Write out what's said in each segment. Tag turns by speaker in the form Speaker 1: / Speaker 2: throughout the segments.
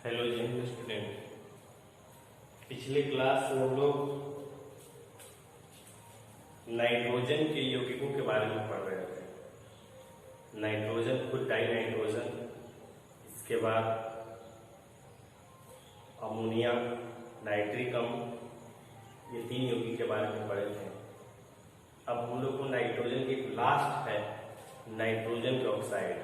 Speaker 1: Hello जी student, पिछले class में हम लोग नाइट्रोजन के यौगिकों के बारे में पढ़ रहे थे। नाइट्रोजन खुद डाई नाइट्रोजन, इसके बाद अमोनिया, नाइट्रिक अम्ल, ये तीन यौगिक के बारे में पढ़े थे। अब हम लोग को नाइट्रोजन की लास्ट है नाइट्रोजन के ऑक्साइड।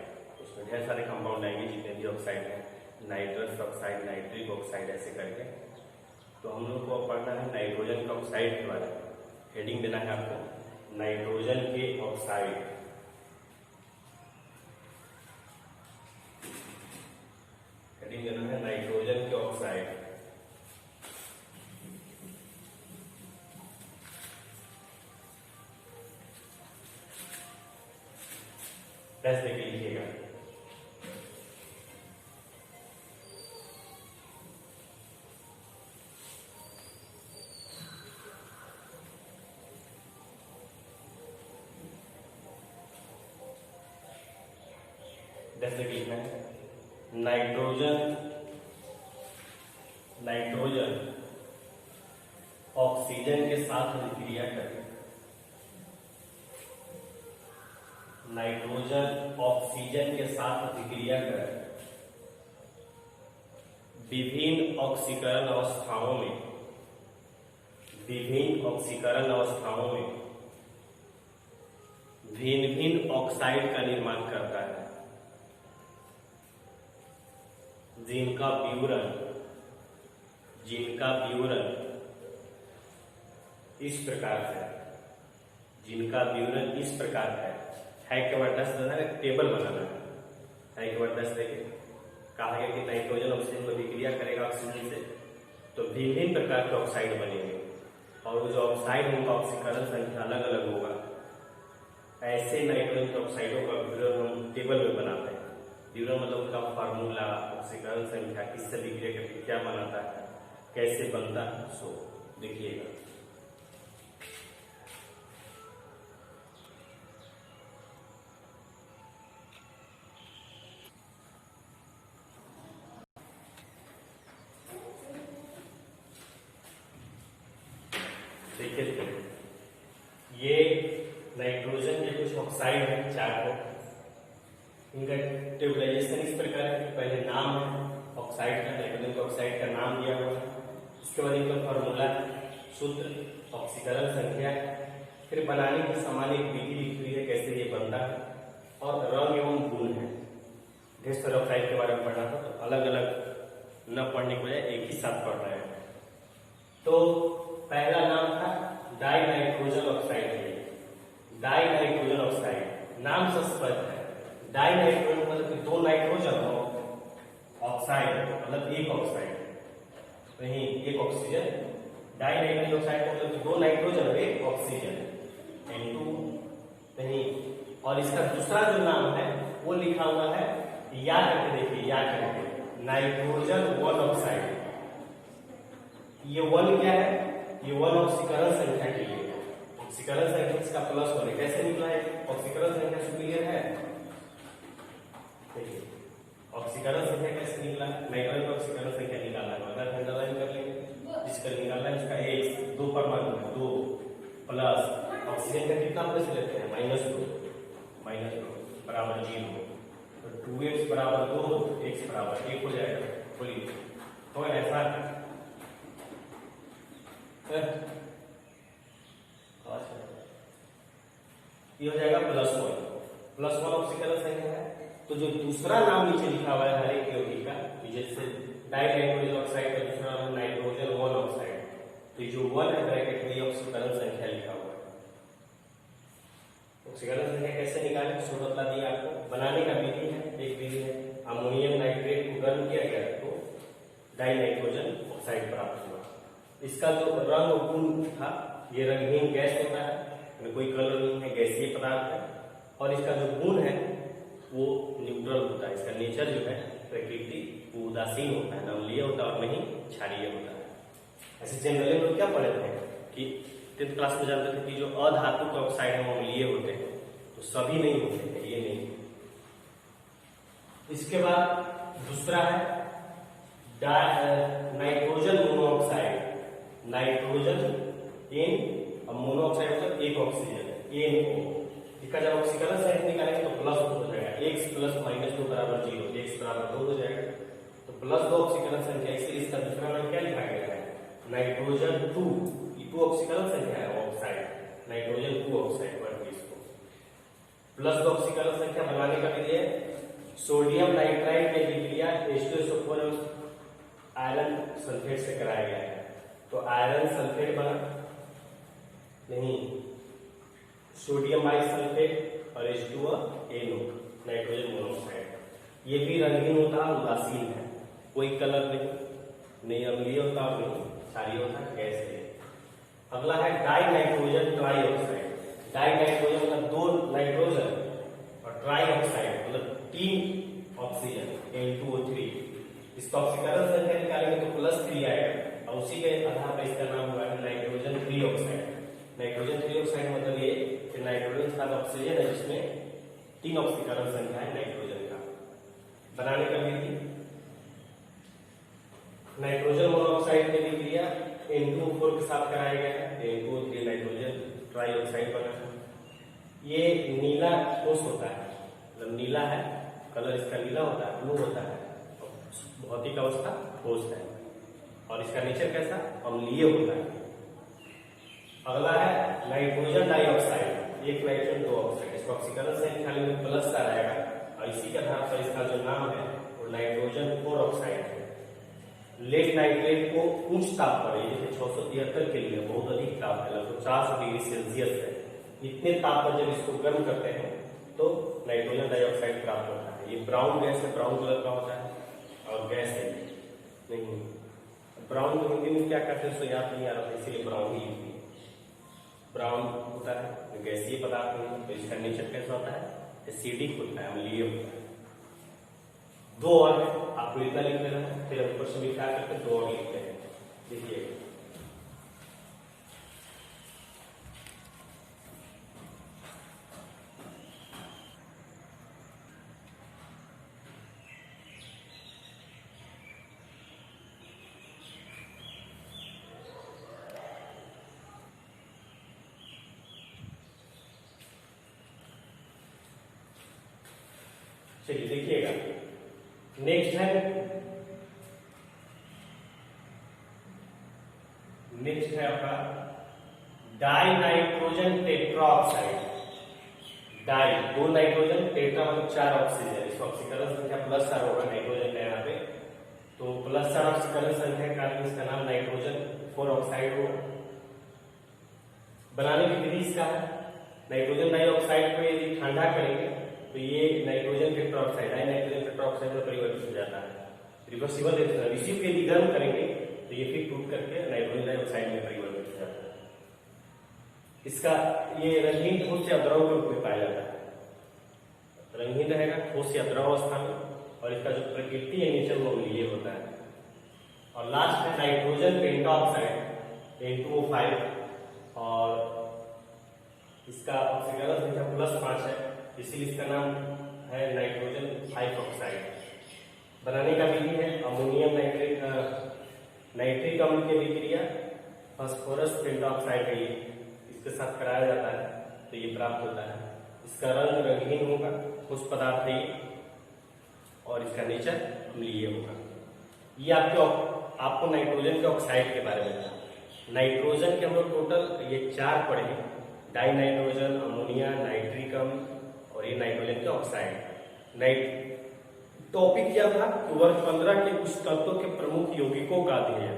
Speaker 1: उसमें ढेर सारे कंपाउंड आएंगे जितने भी ऑक्साइड हैं, नाइट्रस ऑक्साइड, नाइट्रिक ऑक्साइड, ऐसे करके। तो हम लोग को पढ़ना है नाइट्रोजन के ऑक्साइड के बारे में। हेडिंग देना है आपको नाइट्रोजन के ऑक्साइड। हेडिंग देना है नाइट्रोजन के ऑक्साइड। प्रेस देके लिखिएगा। जैसे लिखना है नाइट्रोजन ऑक्सीजन के साथ अभिक्रिया करे। नाइट्रोजन ऑक्सीजन के साथ अभिक्रिया करे विभिन्न ऑक्सीकरण अवस्थाओं में भिन्न भिन्न ऑक्साइड का निर्माण करता है, जिनका विवरण इस प्रकार है के बाद 10 देना है, टेबल बनाना है के बाद 10 देके कहा गया कि नाइट्रोजन ऑक्सीजन में अभिक्रिया करेगा ऑक्सीजन से तो विभिन्न प्रकार के ऑक्साइड बनेंगे, और वो जो ऑक्साइड उनका ऑक्सीकरण संख्या अलग अलग होगा। ऐसे नाइट्रोजन के ऑक्साइडों का विवरण हम टेबल में बनाते हैं। विवरण मतलब उनका फार्मूला, ऑक्सीकरण संख्या, किससे अभिक्रिया करके क्या बनाता है, कैसे बनता है, सो देखिएगा। देखिए ये नाइट्रोजन के कुछ ऑक्साइड है, 4 को। इनका टेबलाइजेशन इस प्रकार है। पहले नाम है ऑक्साइड का, नाइट्रोजन के ऑक्साइड का नाम दिया हुआ है। उसके बाद इनका फॉर्मूला, सूत्र, ऑक्सीकरण संख्या, फिर बनाने की सामान्य विधि लिखी हुई है, कैसे ये बनता है, और रंग एवं गुण है। ढेर सारे ऑक्साइड के बारे में पढ़ना था, तो अलग अलग न पढ़ने को एक ही साथ पढ़ रहे हैं। तो पहला नाम था die nitrogen oxide. Die nitrogen oxide नाम से स्पष्ट है। डाई नाइट्रोजन मतलब कि 2 नाइट्रोजन हो, ऑक्साइड मतलब एक ऑक्साइड, वहीं एक ऑक्सीजन। डाई नाइट्रोजन ऑक्साइड मतलब कि 2 नाइट्रोजन और एक ऑक्सीजन, N2 नहीं। और इसका दूसरा जो नाम है वो लिखा हुआ है, याद करके देखिए, नाइट्रोजन 1 ऑक्साइड। ये 1 क्या है? ये 1 ऑक्सीकरण संख्या के लिए, ऑक्सीकरण संख्या इसका +1 है। कैसे निकला है? ऑक्सीकरण संख्या सुपीरियर है। देखिए ऑक्सीकरण संख्या कैसे निकला? नाइट्रोजन का ऑक्सीकरण संख्या निकालना है, अगर अंडरलाइन कर लेंगे। जिसका निकालना है इसका X 2 परमाणु है, 2 प्लस ऑक्सीजन का कितना प्लस लेते हैं? -2 बराबर 0। तो 2x बराबर 2, x बराबर 1 हो जाएगा। बोलिए तो ऐसा ये हो जाएगा +1 ऑक्सीकरण संख्या है। तो जो दूसरा नाम नीचे लिखा हुआ है हर एक यौगिक का, जैसे डाई नाइट्रोजन ऑक्साइड का दूसरा नाम नाइट्रोजन 1 ऑक्साइड, तो जो 1 है ब्रैकेट में ऑक्सीकरण संख्या लिखा हुआ है। ऑक्सीकरण संख्या कैसे निकालें? सो बता दिया आपको। बनाने का विधि है, एक विधि है, अमोनियम नाइट्रेट को गर्म किया गया तो डाई नाइट्रोजन ऑक्साइड प्राप्त हुआ। इसका जो रंग और गुण था, ये रंगहीन गैस होता है, कोई कलर नहीं है, गैसीय पदार्थ है। और इसका जो गुण है वो न्यूट्रल होता है। इसका नेचर जो है, प्रकृति, वो उदासीन होता है, न अम्लीय होता है और नहीं क्षारीय होता है। ऐसे जनरली लोग क्या पढ़ते हैं कि 10th क्लास में जानते थे कि जो अधातु के ऑक्साइड है वो अम्लीय होते हैं, तो सभी नहीं होते हैं, ये नहीं। इसके बाद दूसरा है nitrogen monoxide, nitrogen in monoxide मतलब एक ऑक्सीजन NO, इसका जब ऑक्सीकरण संख्या निकालेंगे तो प्लस हो जाएगा, x प्लस माइनस 2 बराबर 0, x बराबर 2 हो जाएगा, तो प्लस 2 ऑक्सीकरण संख्या, इसलिए इसका दूसरा नाम क्या लिखा गया है नाइट्रोजन 2, ये 2 ऑक्सीकरण संख्या है ऑक्साइड, नाइट्रोजन 2 ऑक्साइड पर इसको प्लस 2 ऑक्सीकरण संख्या बनाने का विधि है सोडियम नाइट्राइड की अभिक्रिया H2SO4 आयरन सल्फेट से कराया गया है, तो आयरन सल्फेट बना नहीं, सोडियम बाइसल्फेट और H2NO नाइट्रोजन मोनोऑक्साइड, ये भी रंगीन होता है, उदासीन है, कोई कलर नहीं अम्लीय होता और नहीं क्षारीय होता, गैस है। अगला है die nitrogen trioxide, die nitrogen मतलब 2 नाइट्रोजन और ट्राई ऑक्साइड मतलब 3 ऑक्सीजन N2O3, इसका ऑक्सीकरण संख्या निकालेंगे तो +3 आएगा और उसी के आधार पर इसका नाम हुआ है नाइट्रोजन 3 ऑक्साइड। नाइट्रोजन 3 ऑक्साइड मतलब ये कि नाइट्रोजन के साथ ऑक्सीजन है जिसमें 3 ऑक्सीकरण संख्या है नाइट्रोजन का। बनाने का विधि नाइट्रोजन मोनोऑक्साइड की अभिक्रिया N2O4 के साथ कराया गया है, N2O3 नाइट्रोजन ट्राईऑक्साइड बना है। ये नीला ठोस होता है, मतलब नीला है, कलर इसका नीला होता है, ब्लू होता है, भौतिक अवस्था ठोस है और इसका नेचर कैसा अम्लीय होता है। अगला है नाइट्रोजन डाइऑक्साइड, एक नाइट्रोजन 2 ऑक्साइड, इसका ऑक्सीकरण संख्या में प्लस का रहेगा और इसी के आधार पर इसका जो नाम है वो नाइट्रोजन 4 ऑक्साइड है। लेड नाइट्रेट को उच्च ताप पर, जैसे 673 के लिए बहुत अधिक ताप है, लगभग 400 डिग्री सेल्सियस है, इतने ताप पर जब इसको गर्म करते हैं तो नाइट्रोजन डाइऑक्साइड प्राप्त होता है। ये ब्राउन गैस है, ब्राउन कलर का होता है और गैस है नहीं, ब्राउन को हिंदी में क्या कहते हैं सो याद नहीं आ रहा था, इसीलिए ब्राउन ही यूज, ब्राउन होता है गैसीय पदार्थ में, तो इसका नेचर कैसा होता है एसिडिक होता है, अम्लीय होता है। 2 और है, आपको इतना लिख लेना है, फिर ऊपर से भी क्या करते हैं 2 और लिखते हैं, देखिए चलिए देखिएगा नेक्स्ट है आपका dinitrogen tetroxide, di 2 nitrogen, tetra मतलब 4 ऑक्सीजन, इसका ऑक्सीकरण संख्या +4 होगा नाइट्रोजन का यहाँ पे, तो +4 ऑक्सीकरण संख्या के कारण इसका नाम नाइट्रोजन 4 ऑक्साइड होगा। बनाने की विधि इसका है नाइट्रोजन डाइऑक्साइड को यदि ठंडा करेंगे तो ये नाइट्रोजन टेट्राऑक्साइड है, नाइट्रोजन टेट्राऑक्साइड में परिवर्तित हो जाता है, रिवर्सिबल रिएक्शन, इसी को यदि गर्म करेंगे तो ये फिर टूट करके नाइट्रोजन डाइऑक्साइड में परिवर्तित हो जाता है। इसका ये रंगीन ठोस या द्रव के रूप में पाया जाता है, रंगीन रहेगा ठोस या द्रव अवस्था में, और इसका जो प्रकृति है नेचर वो अम्लीय होता है। और लास्ट है नाइट्रोजन पेंटाऑक्साइड N2O5 और इसका ऑक्सीकरण संख्या +5 है, इसीलिए इसका नाम है नाइट्रोजन 5 ऑक्साइड। बनाने का विधि है अमोनियम नाइट्रिक अम्ल की अभिक्रिया फास्फोरस पेंटाऑक्साइड है, इसके साथ कराया जाता है तो ये प्राप्त होता है। इसका रंग रंगीन होगा, ठोस पदार्थ है ये और इसका नेचर अम्लीय होगा। ये आपको नाइट्रोजन के ऑक्साइड के बारे में था। नाइट्रोजन के हम लोग टोटल ये 4 पढ़े हैं, डाई नाइट्रोजन, अमोनिया, नाइट्रिक अम्ल और ये नाइट्रोजन के ऑक्साइड। टॉपिक क्या था वर्ग 15 के कुछ तत्वों के प्रमुख यौगिकों का अध्ययन,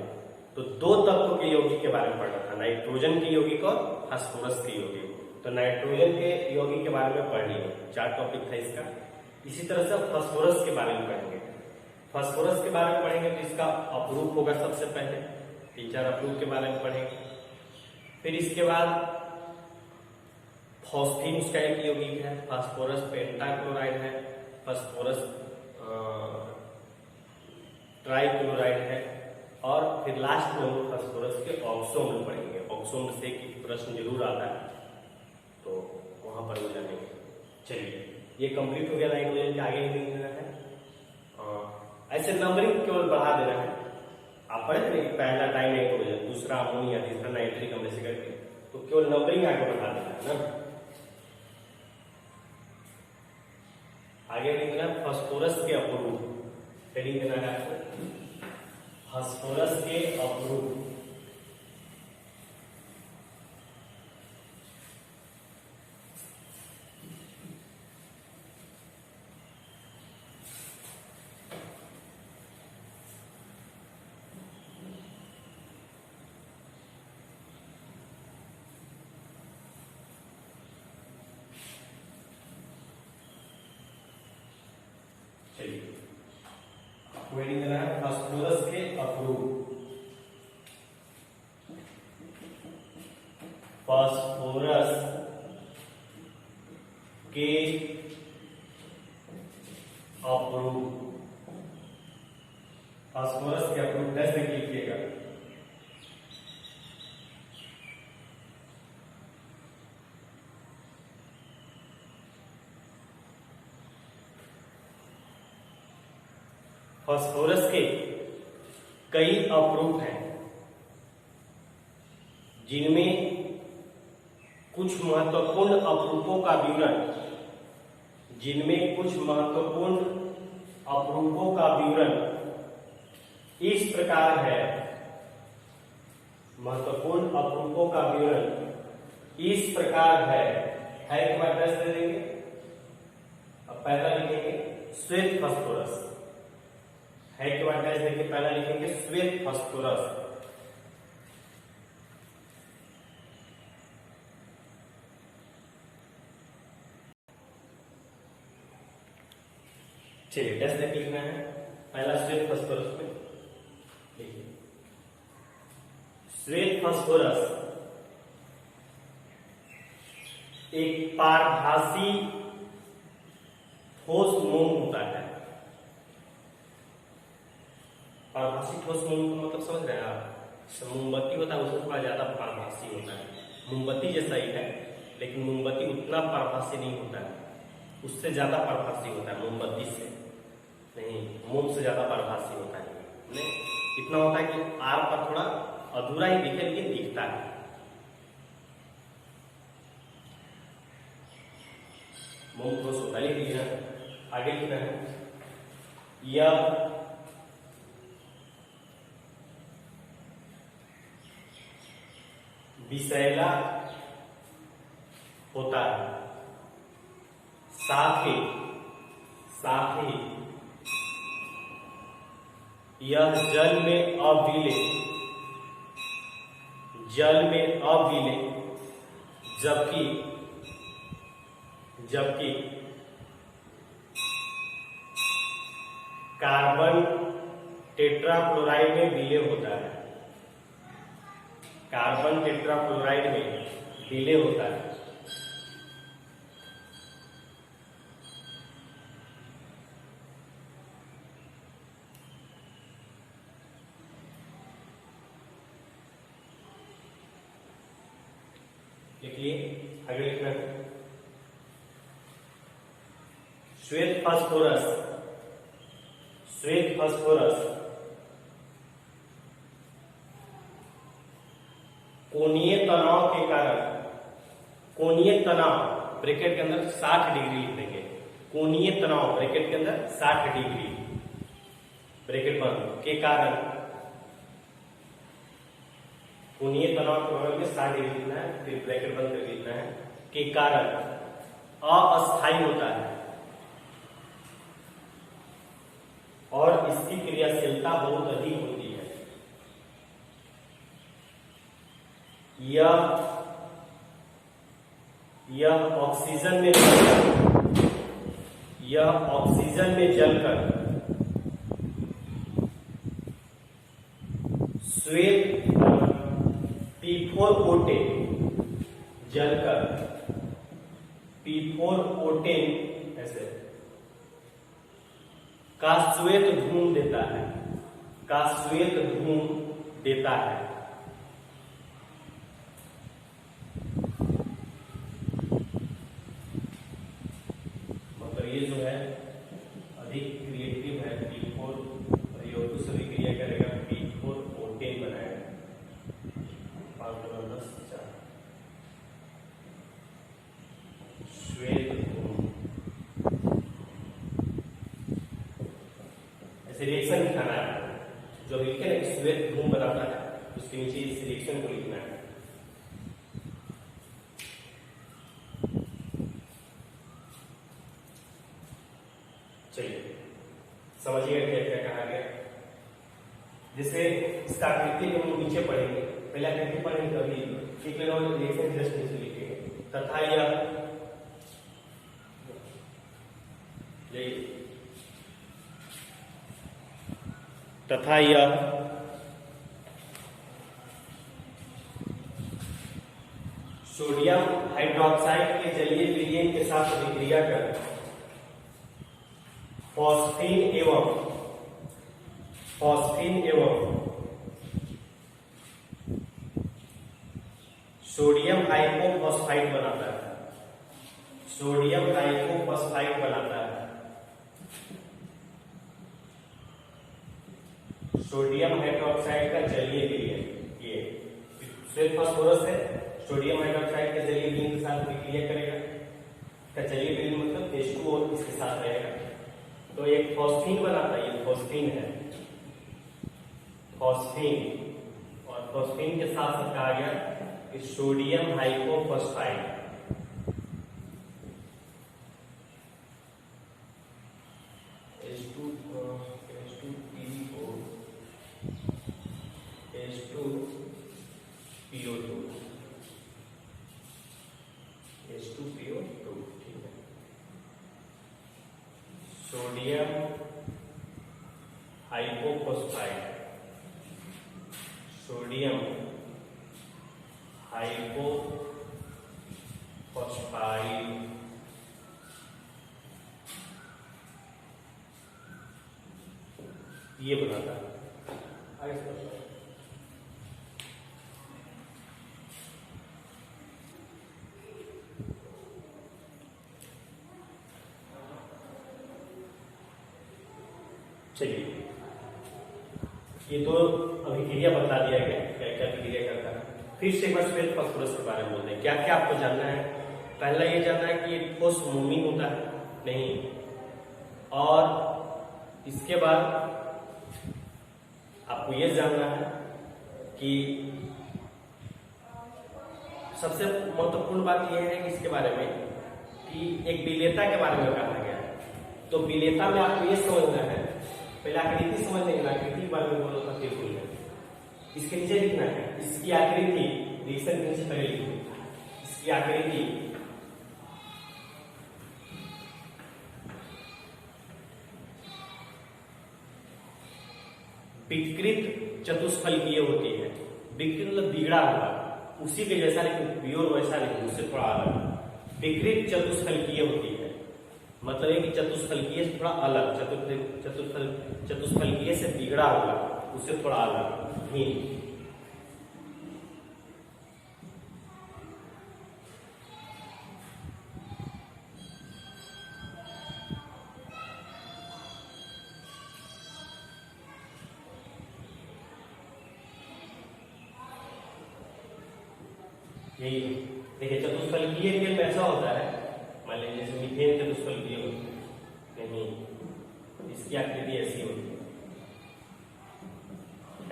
Speaker 1: तो 2 तत्वों के यौगिक के बारे में पढ़ना था, नाइट्रोजन के यौगिक और फास्फोरस के यौगिक। तो नाइट्रोजन के यौगिक के बारे में पढ़ लिए, 4 टॉपिक था इसका। इसी तरह से फास्फोरस के बारे में पढ़ेंगे, फास्फोरस के बारे में पढ़ेंगे तो इसका अपरूप होगा सबसे पहले, 3-4 अपरूप के बारे में पढ़ेंगे। फिर इसके बाद फॉस्फीन उसका एक यौगिक है, फास्फोरस पेंटाक्लोराइड है, फास्फोरस ट्राइक्लोराइड है, और फिर लास्ट में हम फास्फोरस के ऑक्सोम पढ़ेंगे। ऑक्सोम से एक प्रश्न जरूर आता है तो वहां पर वो जानेंगे। चलिए ये कंप्लीट हो गया नाइट्रोजन के, आगे नहीं है ऐसे नंबरिंग केवल बढ़ा देना है। आप पढ़े थे पहला डाइनाइट्रोजन, दूसरा अमोनिया, तीसरा नाइट्रिक अम्ल से करके, तो केवल नंबरिंग आगे बढ़ा देना है ना। आगे लिखना फास्फोरस के अपरूप, हेडिंग देना है आपको फास्फोरस के अपरूप। चलिए हेडिंग देना है फास्फोरस के अपरूप। फास्फोरस के अपरूप, फास्फोरस के अपरूप कैसे लिखिएगा? फास्फोरस के कई अपरूप हैं, जिनमें कुछ महत्वपूर्ण अपरूपों का विवरण, इस प्रकार है। महत्वपूर्ण अपरूपों का विवरण इस प्रकार है के बाद दे देंगे। अब पहला लिखेंगे श्वेत फास्फोरस, है के बाद देखिए पहला लिखेंगे श्वेत फास्फोरस। चलिए डैश देख लिखना है पहला श्वेत फास्फोरस में। देखिए श्वेत फास्फोरस एक पारभासी ठोस मोम होता है। पारभासी ठोस मोम का मतलब समझ रहे हैं आप? मोमबत्ती होता है उससे थोड़ा ज्यादा पारभासी होता है। मोमबत्ती जैसा ही है, लेकिन मोमबत्ती उतना पारभासी नहीं होता है, उससे ज्यादा पारभासी होता है। मोमबत्ती से नहीं, मोम से ज्यादा पारभासी होता है। नहीं, इतना होता है कि आर पर थोड़ा अधूरा ही दिखे, लेकिन दिखता है। मोम ठोस होता है। लिख लिया, आगे लिखना है यह विषैला होता है, साथ ही यह जल में अविलीन, जबकि कार्बन टेट्राक्लोराइड में विलय होता है। कार्बन टेट्राक्लोराइड में विलय होता है। लिखिए, आगे लिखना है श्वेत फास्फोरस कोणीय तनाव के कारण, कोणीय तनाव ब्रैकेट के अंदर 60 डिग्री लिख देंगे। कोणीय तनाव ब्रैकेट के अंदर 60 डिग्री ब्रैकेट बंद के कारण, कोणीय तनाव के बगल में 60 डिग्री लिखना है, फिर ब्रैकेट बंद करके लिखना है, के कारण अस्थायी होता है और इसकी क्रियाशीलता बहुत अधिक होती है। यह ऑक्सीजन में जलकर श्वेत P4O10 ऐसे का श्वेत धूम देता है। मतलब ये जो है अधिक क्रिएटिव है P4O10। रिएक्शन दिखाना है आपको। जो लिखे ना श्वेत धूम बनाता है उसके नीचे इस रिएक्शन को लिखना है। चलिए समझिएगा क्या क्या कहा गया। जैसे इसका आकृति को हम नीचे पढ़ेंगे, पहले आकृति पढ़ेंगे अभी एक रिएक्शन जस्ट नीचे लिखेंगे। तथा यह सोडियम हाइड्रोक्साइड के जलीय विलयन के साथ अभिक्रिया कर फॉस्फीन एवं सोडियम हाइपोफॉस्फाइड बनाता है। सोडियम हाइपोफॉस्फाइड बनाता है। सोडियम हाइड्रोक्साइड का जलीय विलयन, ये श्वेत फास्फोरस है, सोडियम हाइड्रोक्साइड के जलीय विलयन के साथ विक्रिया करेगा। का जलीय विलयन मतलब H2 और इसके साथ रहेगा तो एक फॉस्फीन बनाता है। ये फॉस्फीन है, फॉस्फीन। और फॉस्फीन के साथ साथ कहा गया कि सोडियम हाइपोफॉस्फाइड, H2PO2, ठीक है। सोडियम हाइपोफॉस्फाइड, सोडियम हाइपोफॉस्फाइड ये बनाता है। चलिए ये तो अभिक्रिया बता दिया गया क्या क्या अभिक्रिया करता है। फिर से एक बार श्वेत फास्फोरस के बारे में बोलते हैं। क्या क्या आपको जानना है? पहला ये जानना है कि ये ठोस मूविंग होता है नहीं, और इसके बाद आपको ये जानना है कि सबसे महत्वपूर्ण बात यह है कि इसके बारे में कि एक विलेयता के बारे में कहा गया है। तो विलेयता में आपको ये समझना है, पहले आकृति समझ लेना, आकृति के बारे में बोलो तो फिर भूल जाए। इसके नीचे लिखना है इसकी आकृति, रिएक्शन के नीचे पहले लिखो इसकी आकृति विकृत चतुष्फलकीय होती है। विकृत मतलब बिगड़ा हुआ, उसी के जैसा लेकिन प्योर वैसा नहीं, उससे थोड़ा अलग। विकृत चतुष्फलकीय होती है मतलब है कि चतुष्फलकीय से थोड़ा अलग, चतुष्फलकीय से बिगड़ा हुआ, उससे थोड़ा अलग ही। यही देखिए चतुष्फलकीय रिएक्शन में ऐसा होता है, मान लीजिए जैसे मीथेन चतुष्फलकीय होती है नहीं, इसकी आकृति ऐसी होती है,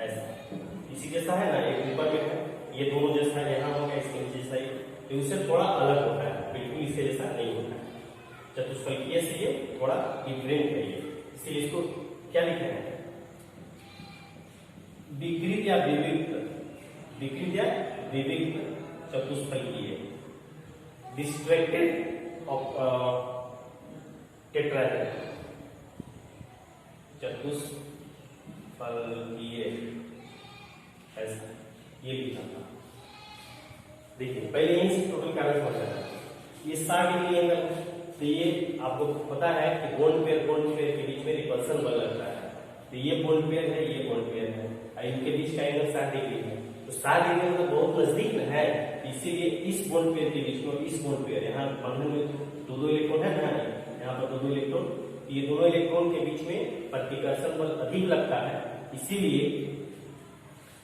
Speaker 1: ऐसा इसी जैसा है ना, एक ऊपर में है, ये दोनों जैसा यहाँ हो गया, इसके नीचे जैसा ही, तो उससे थोड़ा अलग होता है, बिल्कुल इसके जैसा नहीं होता है। चतुष्फलकीय से ये थोड़ा डिफरेंट है ये, इसलिए इसको क्या लिखा है? विकृत या विविक्त, विकृत या विविक्त चतुष्फलकीय, डिस्ट्रैक्टेड टेट्राहेड्रल, चतुष्फलकीय ऐसा ये लिखा था। देखिए पहले यही से टोटल कारण समझ जाता है। ये 60 डिग्री एंगल, तो ये आपको पता है कि बॉन्ड पेयर के बीच में रिपल्सन बल लगता है। तो ये बॉन्ड पेयर है, ये बॉन्ड पेयर है, और इनके बीच का एंगल 60 डिग्री है। तो 60 डिग्री तो बहुत नजदीक में है, इसीलिए इस बॉन्ड पेयर के बीच में और इस बॉन्ड पेयर, यहाँ बंधन में दो इलेक्ट्रॉन है ना, यहाँ पर दो इलेक्ट्रॉन, ये दोनों इलेक्ट्रॉन के बीच में प्रतिकर्षण बल अधिक लगता है। इसीलिए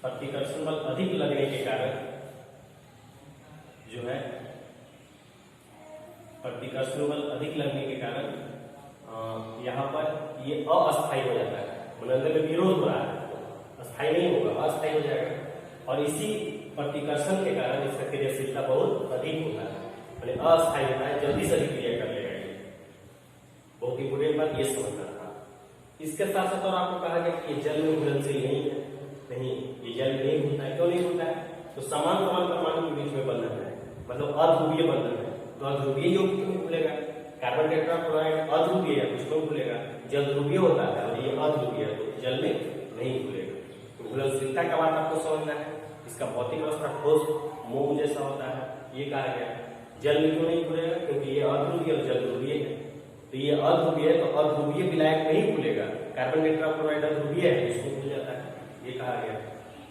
Speaker 1: प्रतिकर्षण बल अधिक लगने के कारण जो है, प्रतिकर्षण बल अधिक लगने के कारण यहाँ पर ये अस्थायी हो जाता है, मतलब अंदर में विरोध हो रहा है, स्थायी नहीं होगा, अस्थायी हो जाएगा। और इसी प्रतिकर्षण के कारण इसका क्रियाशीलता बहुत अधिक होता है, यानी अस्थायी होता है, जल्दी से क्रिया कर लेगा ये। बहुत इंपोर्टेंट बात ये समझना था। इसके साथ साथ और आपको कहा गया कि जल में घुलनशील नहीं है, नहीं, ये जल में नहीं होता है। क्यों नहीं होता है? तो समान समान परमाणु के बीच में बंधन है, मतलब अध्रुवीय बंधन है, तो अध्रुवीय यौगिक क्यों खुलेगा? कार्बन टेट्राक्लोराइड अध्रुवीय है, कुछ क्यों खुलेगा? जल ध्रुवीय होता है और ये अध्रुवीय है, तो जल में नहीं खुलेगा। तो घुलनशीलता का बात आपको समझना है। इसका भौतिक अवस्था ठोस मोम जैसा होता है, ये कहा गया। जल में क्यों नहीं खुलेगा? क्योंकि ये अध्रुवीय और जल ध्रुवीय है, तो ये अध्रुवीय है, तो अध्रुवीय विलायक नहीं खुलेगा। कार्बन टेट्राक्लोराइड अध्रुवीय है, इसको खुल जाता है, ये कहा गया।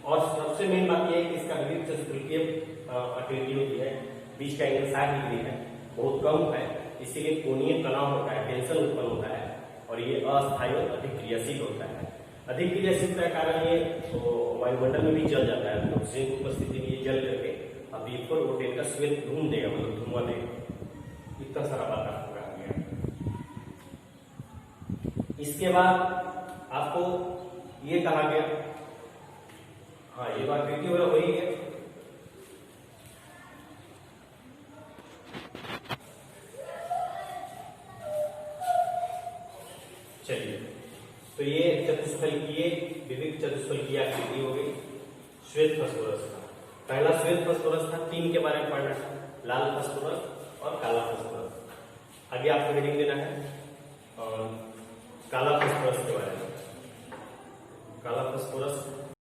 Speaker 1: और सबसे मेन बात यह है कि इसका विविध चतुष्फलकीय एक्टिविटी होती है, बीच का एंगल 60 डिग्री है, बहुत कम है, इसीलिए कोणीय तनाव होता है, टेंशन उत्पन्न होता है, और ये अस्थायी और अधिक क्रियाशील होता है। अधिक क्रियाशीलता के कारण ये वायुमंडल में भी जल जाता है, ऑक्सीजन की उपस्थिति में ये जल करके अब बिल्कुल रोटेट का श्वेत धूम देगा, मतलब धुआं देगा। इतना सारा बात आपको कहा गया। इसके बाद आपको ये कहा गया, हाँ ये बात क्रिएटिव हो ही है। चलिए, तो ये चतुष्फलकीय विविध चतुष्फलकीय आकृति हो गई श्वेत फॉस्फोरस का। पहला श्वेत फॉस्फोरस था, 3 के बारे में पढ़ना था, लाल फॉस्फोरस और काला फॉस्फोरस। आगे आपको हेडिंग देना है काला फॉस्फोरस के बारे में। काला फॉस्फोरस